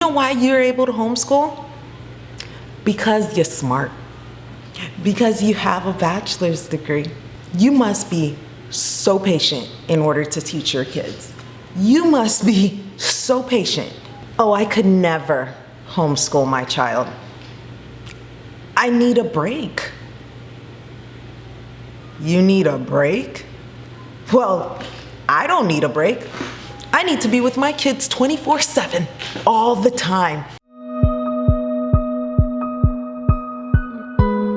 You know why you're able to homeschool? Because you're smart. Because you have a bachelor's degree. You must be so patient in order to teach your kids. You must be so patient. Oh, I could never homeschool my child. I need a break. You need a break? Well, I don't need a break. I need to be with my kids 24/7, all the time.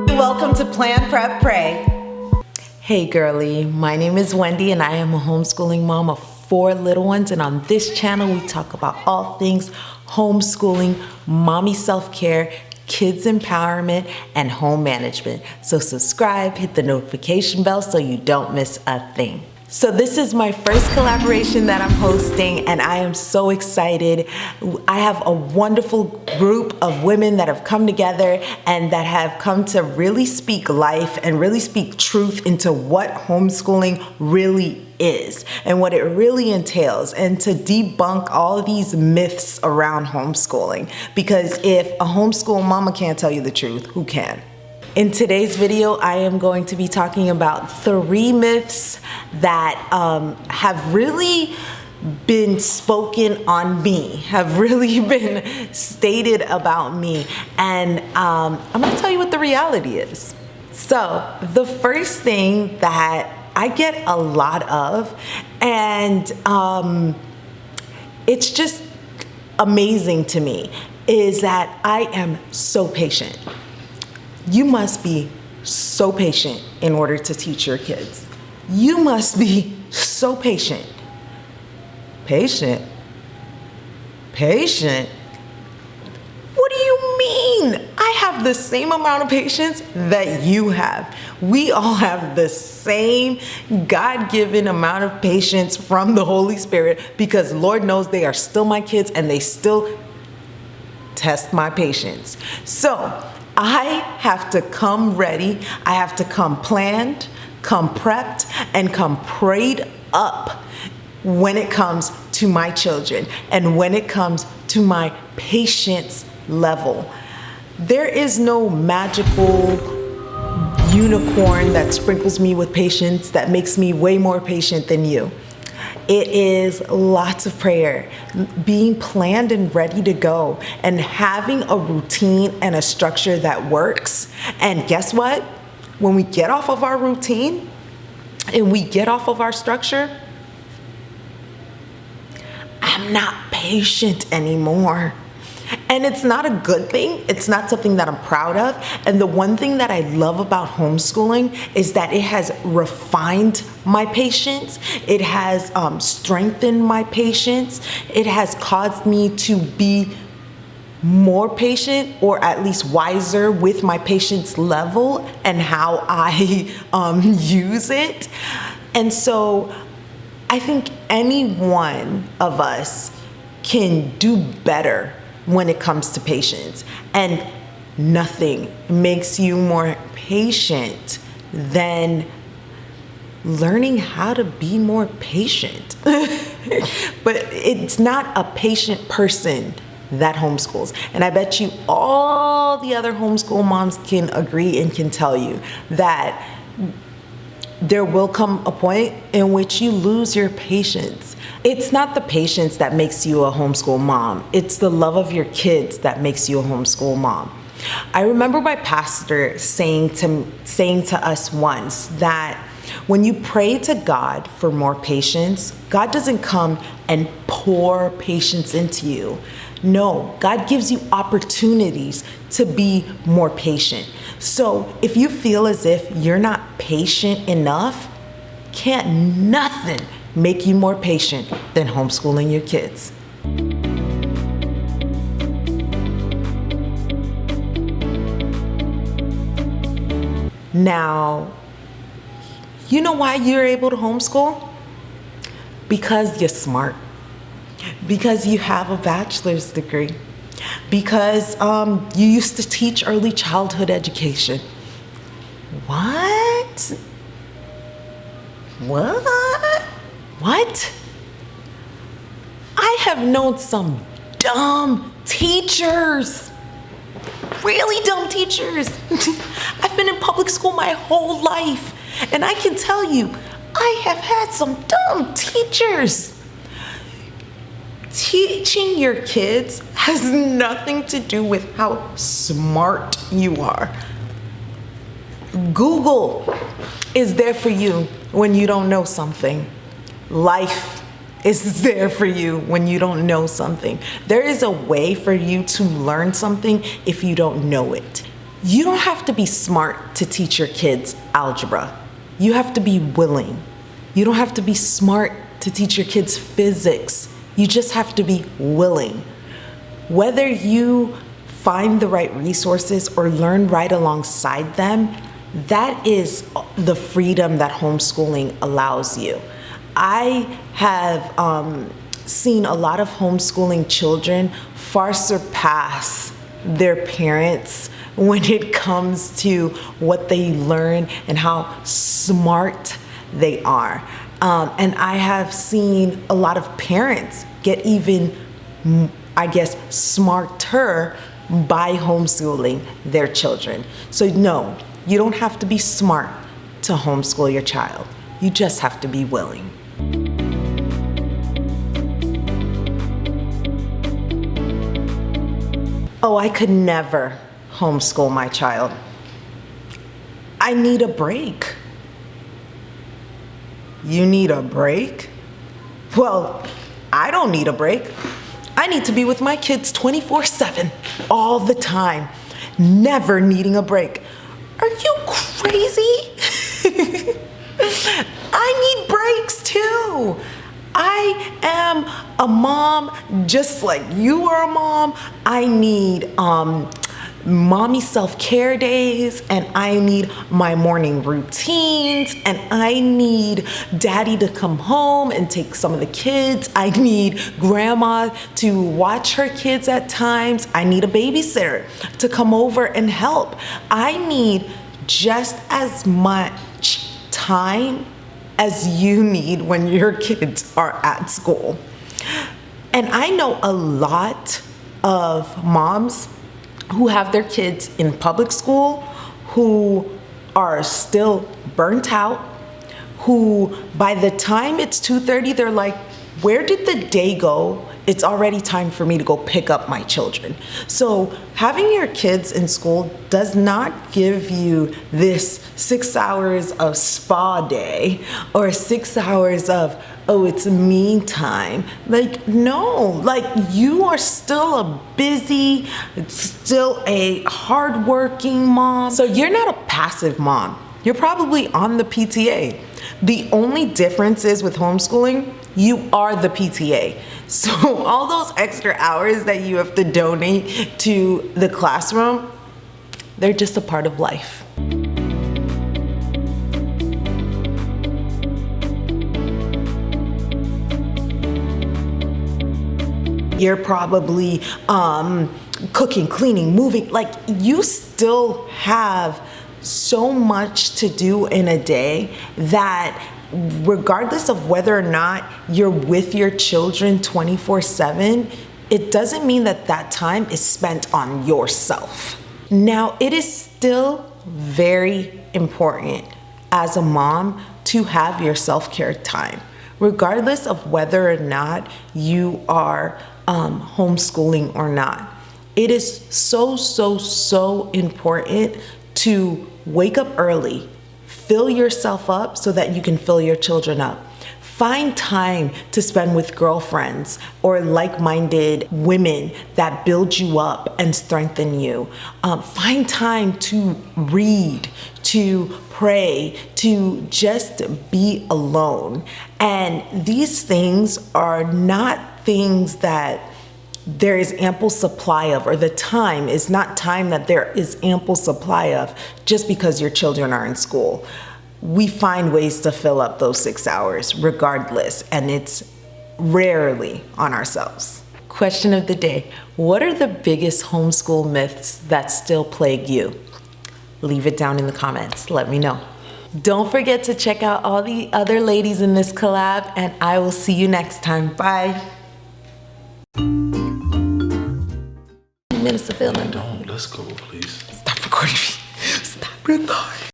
Welcome to Plan, Prep, Pray. Hey girlie, my name is Wendy and I am a homeschooling mom of 4 little ones, and on this channel we talk about all things homeschooling, mommy self-care, kids empowerment, and home management. So subscribe, hit the notification bell so you don't miss a thing. So this is my first collaboration that I'm hosting and I am so excited. I have a wonderful group of women that have come together and that have come to really speak life and really speak truth into what homeschooling really is and what it really entails, and to debunk all of these myths around homeschooling. Because if a homeschool mama can't tell you the truth, who can? In today's video, I am going to be talking about 3 myths that have really been spoken on me, have really been stated about me, and I'm gonna tell you what the reality is. So the first thing that I get a lot of, and it's just amazing to me, is that I am so patient. You must be so patient in order to teach your kids. You must be so patient. Patient? Patient? What do you mean? I have the same amount of patience that you have. We all have the same God-given amount of patience from the Holy Spirit, because Lord knows they are still my kids and they still test my patience. So I have to come ready, I have to come planned, come prepped, and come prayed up when it comes to my children and when it comes to my patience level. There is no magical unicorn that sprinkles me with patience that makes me way more patient than you. It is lots of prayer, being planned and ready to go, and having a routine and a structure that works. And guess what? When we get off of our routine and we get off of our structure, I'm not patient anymore. And it's not a good thing. It's not something that I'm proud of. And the one thing that I love about homeschooling is that it has refined my patience. It has strengthened my patience. It has caused me to be more patient, or at least wiser with my patience level and how I use it. And so I think any one of us can do better when it comes to patience, and nothing makes you more patient than learning how to be more patient. But it's not a patient person that homeschools, and I bet you all the other homeschool moms can agree and can tell you that there will come a point in which you lose your patience. It's not the patience that makes you a homeschool mom. It's the love of your kids that makes you a homeschool mom. I remember my pastor saying to us once that when you pray to God for more patience, God doesn't come and pour patience into you. No, God gives you opportunities to be more patient. So if you feel as if you're not patient enough, can't nothing make you more patient than homeschooling your kids. Now, you know why you're able to homeschool? Because you're smart. Because you have a bachelor's degree. Because you used to teach early childhood education. What? What? I have known some dumb Teachers. Really dumb teachers. I've been in public school my whole life, and I can tell you, I have had some dumb teachers. Teaching your kids has nothing to do with how smart you are. Google is there for you when you don't know something. Life is there for you when you don't know something. There is a way for you to learn something if you don't know it. You don't have to be smart to teach your kids algebra. You have to be willing. You don't have to be smart to teach your kids physics. You just have to be willing. Whether you find the right resources or learn right alongside them, that is the freedom that homeschooling allows you. I have seen a lot of homeschooling children far surpass their parents when it comes to what they learn and how smart they are. And I have seen a lot of parents get even, I guess, smarter by homeschooling their children. So no, you don't have to be smart to homeschool your child. You just have to be willing. Oh, I could never homeschool my child. I need a break. You need a break? Well, I don't need a break. I need to be with my kids 24/7, all the time, never needing a break. Are you crazy? I need breaks too. I am a mom just like you are a mom. I need mommy self-care days, and I need my morning routines, and I need daddy to come home and take some of the kids. I need grandma to watch her kids at times. I need a babysitter to come over and help. I need just as much time as you need when your kids are at school. And I know a lot of moms who have their kids in public school who are still burnt out, who by the time it's 2:30, they're like, where did the day go? It's already time for me to go pick up my children. So having your kids in school does not give you this 6 hours of spa day or 6 hours of, oh, it's me time. Like, no, like you are still a busy, still a hardworking mom. So you're not a passive mom. You're probably on the PTA. The only difference is with homeschooling, you are the PTA. So all those extra hours that you have to donate to the classroom, they're just a part of life. You're probably cooking, cleaning, moving, like you still have so much to do in a day that regardless of whether or not you're with your children 24/7, it doesn't mean that that time is spent on yourself. Now, it is still very important as a mom to have your self-care time, regardless of whether or not you are homeschooling or not. It is so important to wake up early, fill yourself up so that you can fill your children up. Find time to spend with girlfriends or like-minded women that build you up and strengthen you. Find time to read, to pray, to just be alone. And these things are not things that there is ample supply of, or the time is not time that there is ample supply of just because your children are in school. We find ways to fill up those 6 hours regardless, and it's rarely on ourselves. Question of the day: what are the biggest homeschool myths that still plague you? Leave it down in the comments. Let me know. Don't forget to check out all the other ladies in this collab, and I will see you next time. Bye. minutes to fill in. Don't. Let's go, please. Stop recording. Stop recording.